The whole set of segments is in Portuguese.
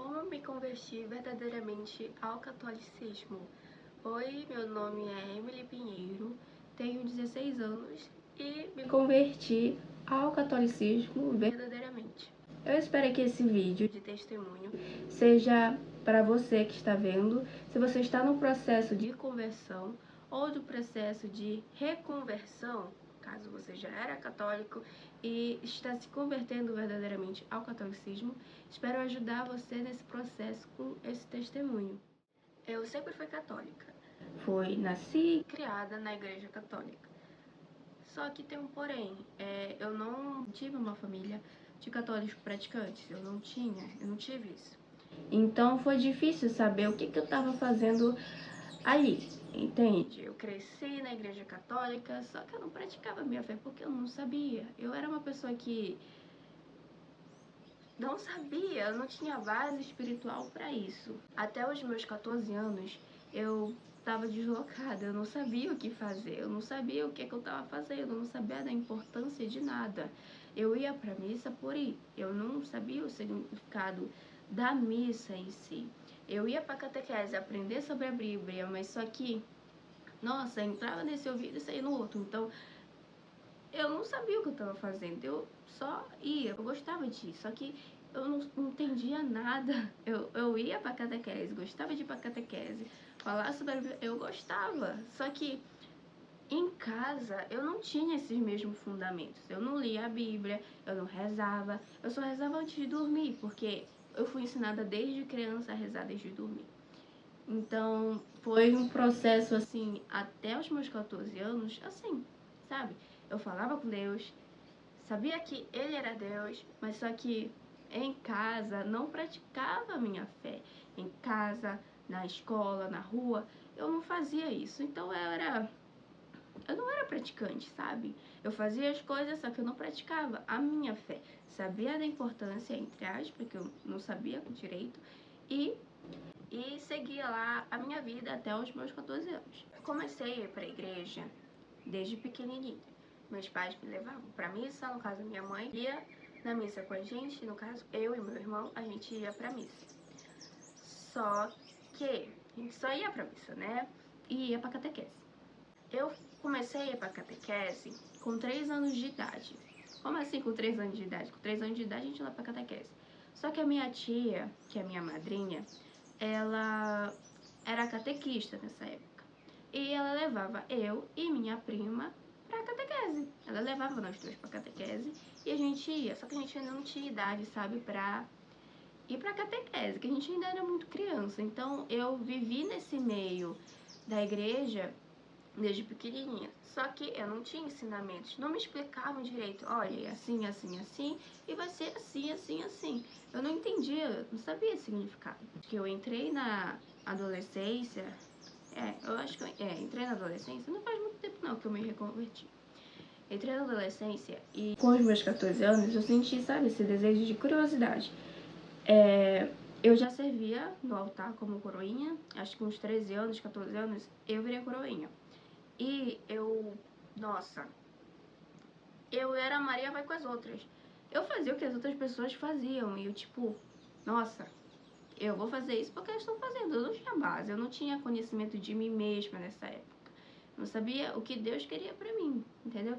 Como eu me converti verdadeiramente ao catolicismo? Oi, meu nome é Emily Pinheiro, tenho 16 anos e me converti ao catolicismo verdadeiramente. Eu espero que esse vídeo de testemunho seja para você que está vendo, se você está no processo de conversão ou do processo de reconversão, caso você já era católico e está se convertendo verdadeiramente ao catolicismo. Espero ajudar você nesse processo com esse testemunho. Eu sempre fui católica. Nasci e criada na igreja católica. Só que tem um porém, eu não tive uma família de católicos praticantes, eu não tive isso. Então foi difícil saber o que eu estava fazendo ali, entende? Eu cresci na igreja católica, só que eu não praticava a minha fé porque eu não sabia. Eu era uma pessoa que não sabia, eu não tinha base espiritual para isso. Até os meus 14 anos, eu estava deslocada, eu não sabia o que fazer, eu não sabia o que eu estava fazendo, eu não sabia da importância de nada. Eu ia para a missa por ir, eu não sabia o significado da missa em si. Eu ia para a catequese aprender sobre a Bíblia, mas só que, nossa, entrava nesse ouvido e saía no outro. Então, eu não sabia o que eu estava fazendo, eu só ia, eu gostava disso, só que eu não entendia nada. Eu ia pra catequese, gostava de ir pra catequese, falar sobre a Bíblia, eu gostava, só que em casa eu não tinha esses mesmos fundamentos. Eu não lia a Bíblia, eu não rezava, eu só rezava antes de dormir, porque eu fui ensinada desde criança a rezar desde dormir. Então, foi um processo assim, até os meus 14 anos, assim, sabe? Eu falava com Deus, sabia que Ele era Deus, mas só que em casa não praticava a minha fé. Em casa, na escola, na rua, eu não fazia isso. Então eu não era praticante, sabe? Eu fazia as coisas, só que eu não praticava a minha fé. Sabia da importância, entre aspas, porque eu não sabia direito, e seguia lá a minha vida até os meus 14 anos. Eu comecei a ir para a igreja desde pequenininha. Meus pais me levavam para missa, no caso minha mãe ia na missa com a gente, no caso eu e meu irmão, a gente ia para missa. Só que a gente só ia para missa, né? E ia para catequese. Eu comecei a ir para catequese com 3 anos de idade. Como assim com 3 anos de idade? Com 3 anos de idade a gente ia lá para catequese. Só que a minha tia, que é a minha madrinha, ela era catequista nessa época. E ela levava eu e minha prima pra catequese. Ela levava nós dois pra catequese e a gente ia. Só que a gente ainda não tinha idade, sabe, pra ir pra catequese, que a gente ainda era muito criança. Então eu vivi nesse meio da igreja desde pequenininha. Só que eu não tinha ensinamentos, não me explicavam direito. Olha, assim, assim, assim, e vai ser assim, assim, assim. Eu não entendia, não sabia o significado. Que eu entrei na adolescência, eu acho que entrei na adolescência, não faz muito tempo não que eu me reconverti. Entrei na adolescência e com os meus 14 anos eu senti, sabe, esse desejo de curiosidade. Eu já servia no altar como coroinha, acho que uns 13 anos, 14 anos, eu virei coroinha. E nossa, eu era a Maria vai com as outras. Eu fazia o que as outras pessoas faziam e eu tipo, nossa, eu vou fazer isso porque elas estão fazendo. Eu não tinha base, eu não tinha conhecimento de mim mesma nessa época. Não sabia o que Deus queria pra mim, entendeu?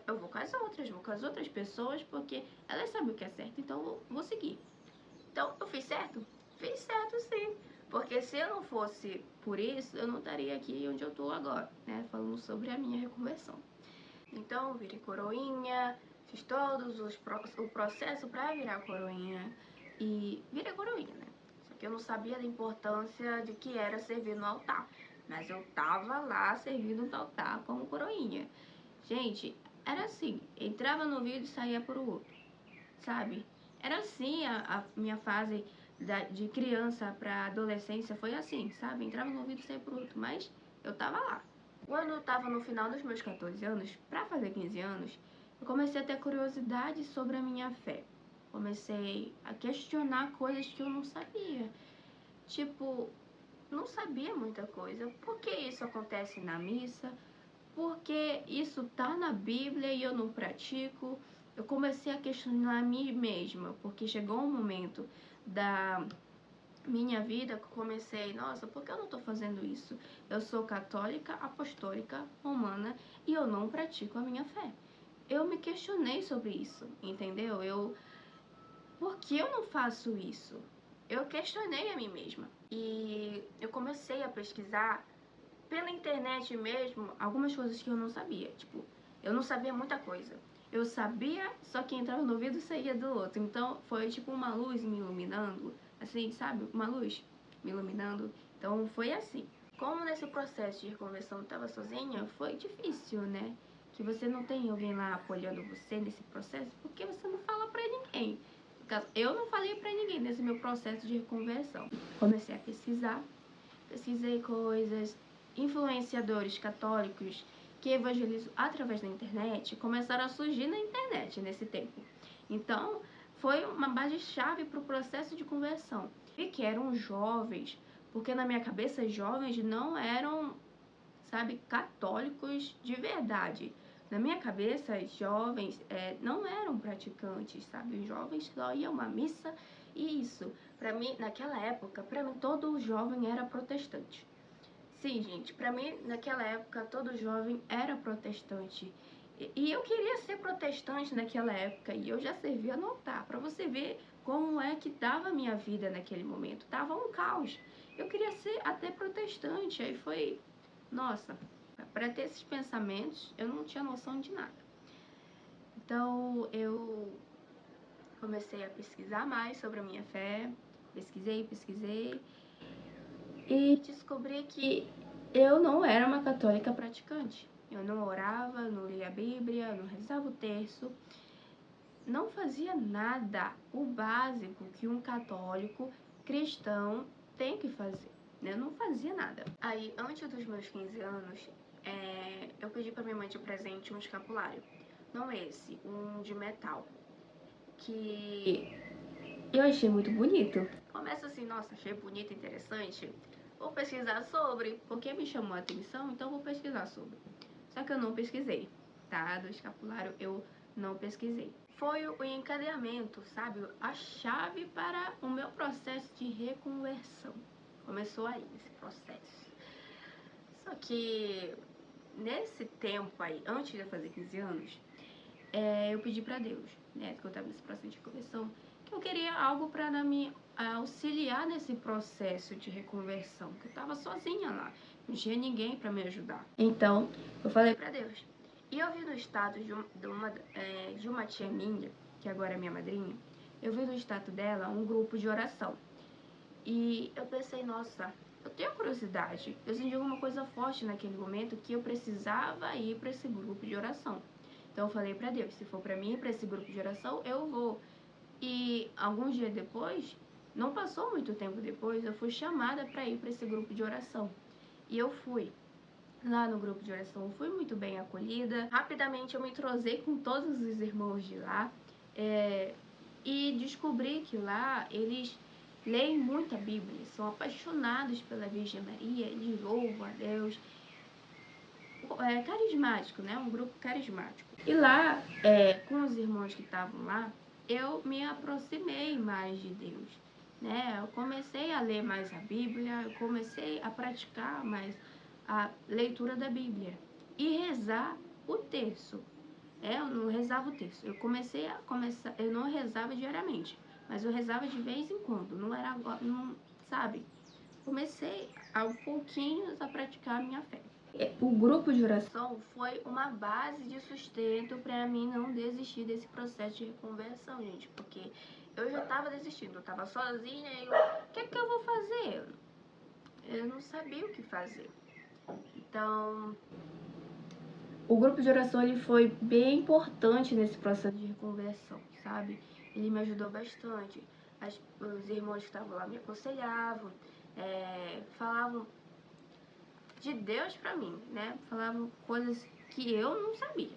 Eu vou com as outras pessoas porque elas sabem o que é certo, então eu vou seguir. Então, eu fiz certo? Fiz certo sim. Porque se eu não fosse por isso, eu não estaria aqui onde eu estou agora, né? Falando sobre a minha reconversão. Então, virei coroinha, fiz todos o processo para virar coroinha e virei coroinha, né? Só que eu não sabia da importância de que era servir no altar. Mas eu tava lá servindo no altar como coroinha. Gente, era assim, entrava no vídeo e saía por outro, sabe? Era assim a minha fase de criança para adolescência, foi assim, sabe? Entrava no ouvido e saía por outro, mas eu tava lá. Quando eu tava no final dos meus 14 anos, para fazer 15 anos, eu comecei a ter curiosidade sobre a minha fé. Comecei a questionar coisas que eu não sabia. Tipo, não sabia muita coisa. Por que isso acontece na missa? Por que isso tá na Bíblia e eu não pratico? Eu comecei a questionar a mim mesma, porque chegou um momento minha vida, comecei, nossa, por que eu não tô fazendo isso? Eu sou católica, apostólica, romana e eu não pratico a minha fé. Eu me questionei sobre isso, entendeu? Por que eu não faço isso? Eu questionei a mim mesma e eu comecei a pesquisar pela internet mesmo algumas coisas que eu não sabia. Tipo, eu não sabia muita coisa. Eu sabia, só que entrava no ouvido e saía do outro. Então foi tipo uma luz me iluminando, assim, sabe? Uma luz me iluminando. Então foi assim. Como nesse processo de reconversão eu estava sozinha, foi difícil, né? Que você não tem alguém lá apoiando você nesse processo, porque você não fala pra ninguém. No caso, eu não falei pra ninguém nesse meu processo de reconversão. Comecei a pesquisar, pesquisei coisas, influenciadores católicos que evangelizam através da internet começaram a surgir na internet nesse tempo. Então, foi uma base-chave para o processo de conversão. E que eram jovens, porque na minha cabeça jovens não eram, sabe, católicos de verdade. Na minha cabeça, jovens não eram praticantes, sabe? Jovens só iam à missa e isso. Para mim, naquela época, para mim todo jovem era protestante. Sim, gente, para mim naquela época todo jovem era protestante. E eu queria ser protestante naquela época e eu já servia no altar, para você ver como é que estava a minha vida naquele momento. Tava um caos. Eu queria ser até protestante, aí foi, nossa, para ter esses pensamentos, eu não tinha noção de nada. Então, eu comecei a pesquisar mais sobre a minha fé, pesquisei, e descobri que eu não era uma católica praticante. Eu não orava, não lia a Bíblia, não rezava o terço, não fazia nada, o básico que um católico cristão tem que fazer. Eu não fazia nada. Aí, antes dos meus 15 anos, eu pedi pra minha mãe de presente um escapulário. Não esse, um de metal. Que eu achei muito bonito. Começa assim, nossa, achei bonito, interessante. Vou pesquisar sobre, porque me chamou a atenção, então vou pesquisar sobre. Só que eu não pesquisei, tá? Do escapulário eu não pesquisei. Foi o encadeamento, sabe? A chave para o meu processo de reconversão. Começou aí, esse processo. Só que nesse tempo aí, antes de eu fazer 15 anos, eu pedi pra Deus, né? Que eu tava nesse processo de conversão, que eu queria algo pra me auxiliar nesse processo de reconversão, que eu tava sozinha lá, não tinha ninguém pra me ajudar. Então, eu falei pra Deus. E eu vi no status de uma tia minha, que agora é minha madrinha, eu vi no status dela um grupo de oração. E eu pensei, nossa, eu tenho curiosidade. Eu senti alguma coisa forte naquele momento que eu precisava ir para esse grupo de oração. Então eu falei para Deus, se for para mim ir para esse grupo de oração, eu vou. E alguns dias depois, não passou muito tempo depois, eu fui chamada para ir para esse grupo de oração. E eu fui. Lá no grupo de oração fui muito bem acolhida. Rapidamente eu me entrosei com todos os irmãos de lá. E descobri que lá eles leem muito a Bíblia, são apaixonados pela Virgem Maria, eles louvam a Deus. É carismático, né? Um grupo carismático. E lá, com os irmãos que estavam lá, eu me aproximei mais de Deus, né? Eu comecei a ler mais a Bíblia, eu comecei a praticar mais a leitura da Bíblia e rezar o terço. Eu não rezava o terço. Eu não rezava diariamente, mas eu rezava de vez em quando. Não era, não, sabe? Comecei aos pouquinhos a praticar a minha fé. O grupo de oração foi uma base de sustento para mim não desistir desse processo de reconversão, gente, porque eu já estava desistindo, eu estava sozinha e o que eu vou fazer? Eu não sabia o que fazer. Então, o grupo de oração ele foi bem importante nesse processo de reconversão, sabe? Ele me ajudou bastante. Os irmãos que estavam lá me aconselhavam, falavam de Deus pra mim, né? Falavam coisas que eu não sabia.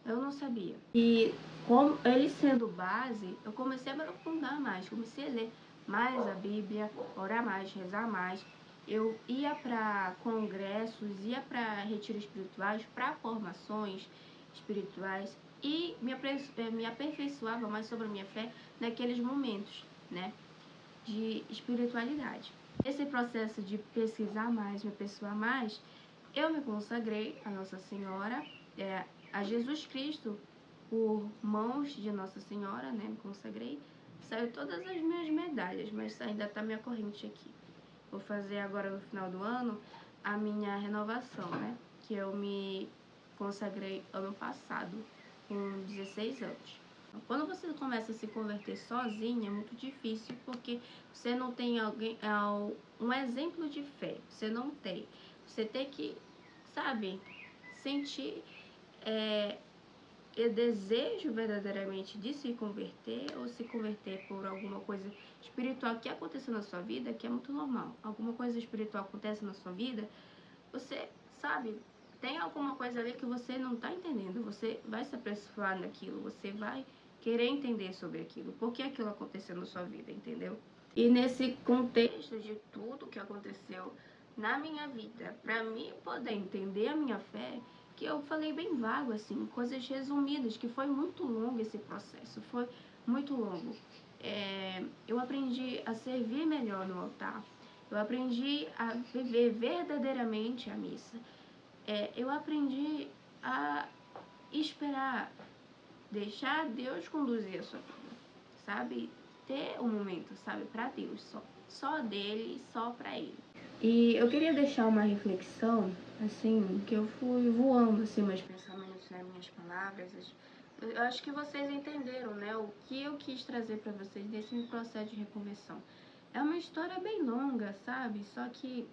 Eu não sabia. E como ele sendo base, eu comecei a me aprofundar mais, comecei a ler mais a Bíblia, orar mais, rezar mais. Eu ia para congressos, ia para retiros espirituais, para formações espirituais e me aperfeiçoava mais sobre a minha fé naqueles momentos, né? de espiritualidade. Esse processo de pesquisar mais, me pessoar mais, eu me consagrei a Nossa Senhora, a Jesus Cristo, por mãos de Nossa Senhora, né? Me consagrei. Saiu todas as minhas medalhas, mas ainda tá minha corrente aqui. Vou fazer agora no final do ano a minha renovação, né? Que eu me consagrei ano passado, com 16 anos. Quando você começa a se converter sozinha, é muito difícil, porque você não tem alguém, um exemplo de fé, você não tem. Você tem que, sabe, sentir o desejo verdadeiramente de se converter, ou se converter por alguma coisa espiritual que aconteceu na sua vida, que é muito normal. Alguma coisa espiritual acontece na sua vida, você, sabe, tem alguma coisa ali que você não está entendendo, você vai se apressar naquilo, você vai querer entender sobre aquilo, por que aquilo aconteceu na sua vida, entendeu? E nesse contexto de tudo que aconteceu na minha vida, para mim poder entender a minha fé, que eu falei bem vago, assim, coisas resumidas, que foi muito longo esse processo, foi muito longo. Eu aprendi a servir melhor no altar, eu aprendi a viver verdadeiramente a missa, eu aprendi a esperar, deixar Deus conduzir a sua vida, sabe? Ter um momento, sabe, para Deus, só dele, só para ele. E eu queria deixar uma reflexão, assim, que eu fui voando, assim, meus pensamentos, né, minhas palavras. Eu acho que vocês entenderam, né, o que eu quis trazer para vocês nesse processo de reconversão. É uma história bem longa, sabe? Só que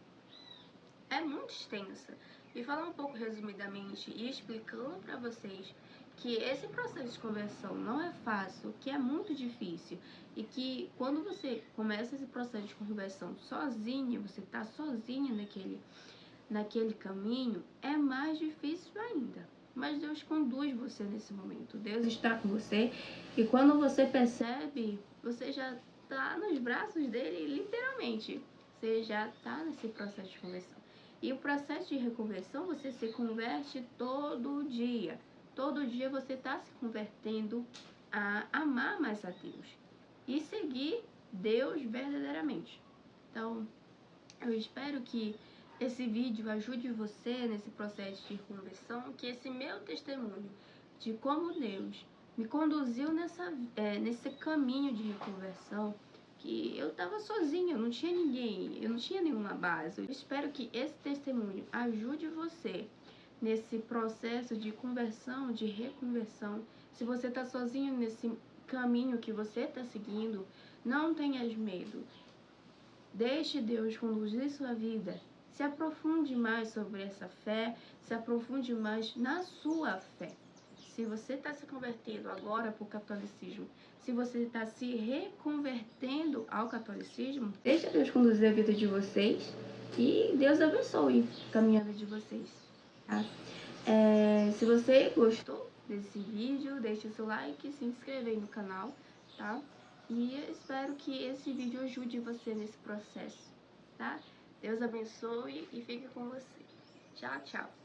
é muito extensa. E falar um pouco resumidamente e explicando para vocês que esse processo de conversão não é fácil, que é muito difícil, e que quando você começa esse processo de conversão sozinha, você está sozinha naquele caminho, é mais difícil ainda. Mas Deus conduz você nesse momento, Deus está com você, e quando você percebe, você já está nos braços dele, literalmente. Você já está nesse processo de conversão. E o processo de reconversão, você se converte todo dia. Todo dia você está se convertendo a amar mais a Deus e seguir Deus verdadeiramente. Então, eu espero que esse vídeo ajude você nesse processo de conversão, que esse meu testemunho de como Deus me conduziu nesse caminho de reconversão, que eu estava sozinha, eu não tinha ninguém, eu não tinha nenhuma base. Eu espero que esse testemunho ajude você nesse processo de conversão, de reconversão. Se você está sozinho nesse caminho que você está seguindo, não tenhas medo. Deixe Deus conduzir sua vida. Se aprofunde mais sobre essa fé, se aprofunde mais na sua fé. Se você está se convertendo agora para o catolicismo, se você está se reconvertendo ao catolicismo, deixe Deus conduzir a vida de vocês e Deus abençoe a caminhada de vocês. Tá? Se você gostou desse vídeo, deixe o seu like e se inscreva aí no canal, tá? E eu espero que esse vídeo ajude você nesse processo, tá? Deus abençoe e fique com você. Tchau, tchau.